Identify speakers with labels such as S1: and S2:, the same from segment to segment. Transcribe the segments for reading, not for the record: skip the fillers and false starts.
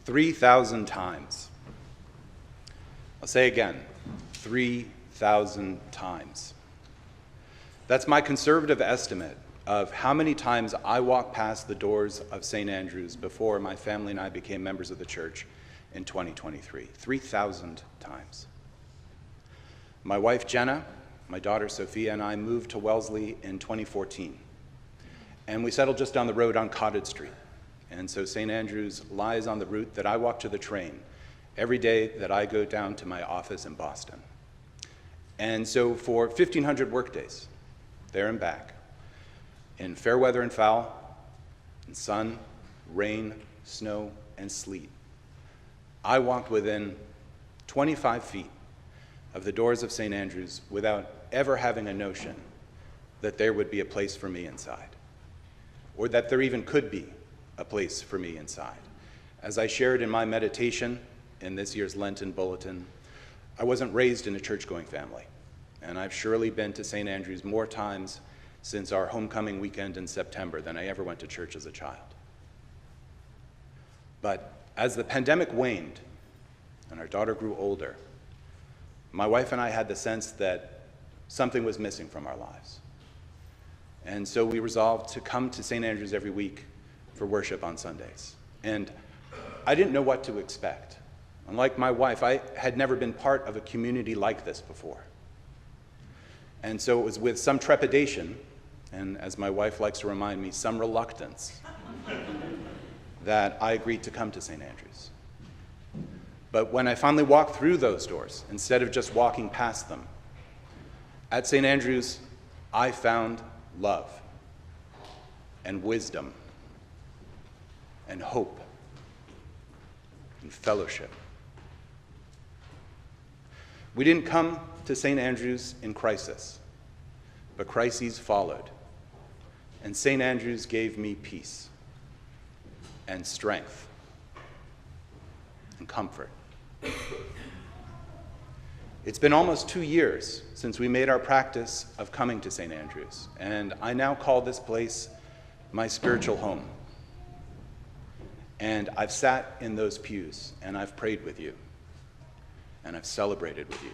S1: 3,000 times. I'll say again, 3,000 times. That's my conservative estimate of how many times I walked past the doors of St. Andrew's before my family and I became members of the church in 2023. 3,000 times. My wife Jenna, my daughter Sophia, and I moved to Wellesley in 2014. And we settled just down the road on Cottage Street. And so St. Andrew's lies on the route that I walk to the train every day that I go down to my office in Boston. And so for 1,500 workdays, there and back, in fair weather and foul, in sun, rain, snow, and sleet, I walked within 25 feet of the doors of St. Andrew's without ever having a notion that there would be a place for me inside, or that there even could be a place for me inside. As I shared in my meditation in this year's Lenten Bulletin, I wasn't raised in a church-going family, and I've surely been to St. Andrew's more times since our homecoming weekend in September than I ever went to church as a child. But as the pandemic waned and our daughter grew older, my wife and I had the sense that something was missing from our lives. And so we resolved to come to St. Andrew's every week for worship on Sundays. And I didn't know what to expect. Unlike my wife, I had never been part of a community like this before. And so it was with some trepidation, and as my wife likes to remind me, some reluctance, that I agreed to come to St. Andrew's. But when I finally walked through those doors, instead of just walking past them, at St. Andrew's, I found love and wisdom and hope and fellowship. We didn't come to St. Andrew's in crisis, but crises followed. And St. Andrew's gave me peace and strength and comfort. It's been almost 2 years since we made our practice of coming to St. Andrew's, and I now call this place my spiritual home. And I've sat in those pews, and I've prayed with you, and I've celebrated with you,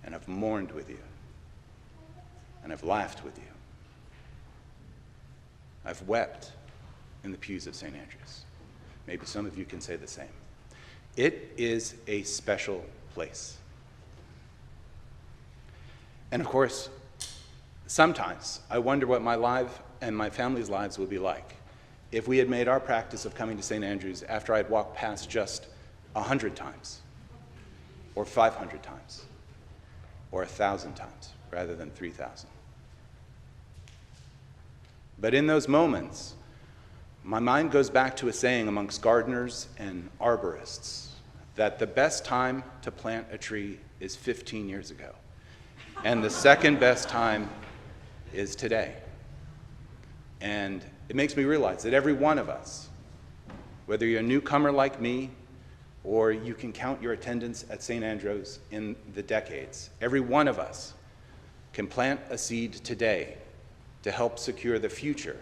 S1: and I've mourned with you, and I've laughed with you. I've wept in the pews of St. Andrew's. Maybe some of you can say the same. It is a special place. And of course, sometimes I wonder what my life and my family's lives would be like if we had made our practice of coming to St. Andrew's after I'd walked past just 100 times, or 500 times, or 1,000 times, rather than 3,000. But in those moments, my mind goes back to a saying amongst gardeners and arborists that the best time to plant a tree is 15 years ago, and the second best time is today. And it makes me realize that every one of us, whether you're a newcomer like me, or you can count your attendance at St. Andrew's in the decades, every one of us can plant a seed today to help secure the future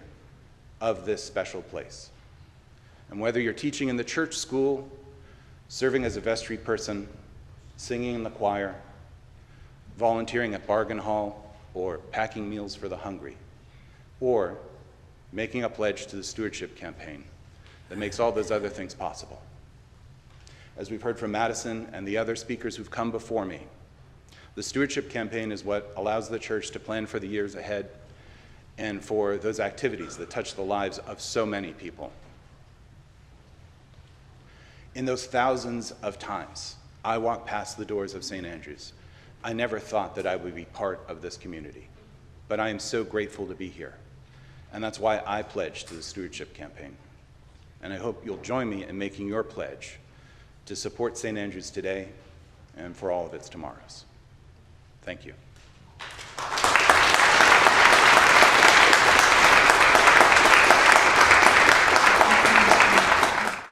S1: of this special place. And whether you're teaching in the church school, serving as a vestry person, singing in the choir, volunteering at Bargain Hall, or packing meals for the hungry, or making a pledge to the Stewardship campaign that makes all those other things possible. As we've heard from Madison and the other speakers who've come before me, the Stewardship campaign is what allows the church to plan for the years ahead and for those activities that touch the lives of so many people. In those thousands of times I walked past the doors of St. Andrew's, I never thought that I would be part of this community, but I am so grateful to be here. And that's why I pledged to the Stewardship campaign. And I hope you'll join me in making your pledge to support St. Andrew's today and for all of its tomorrows. Thank you.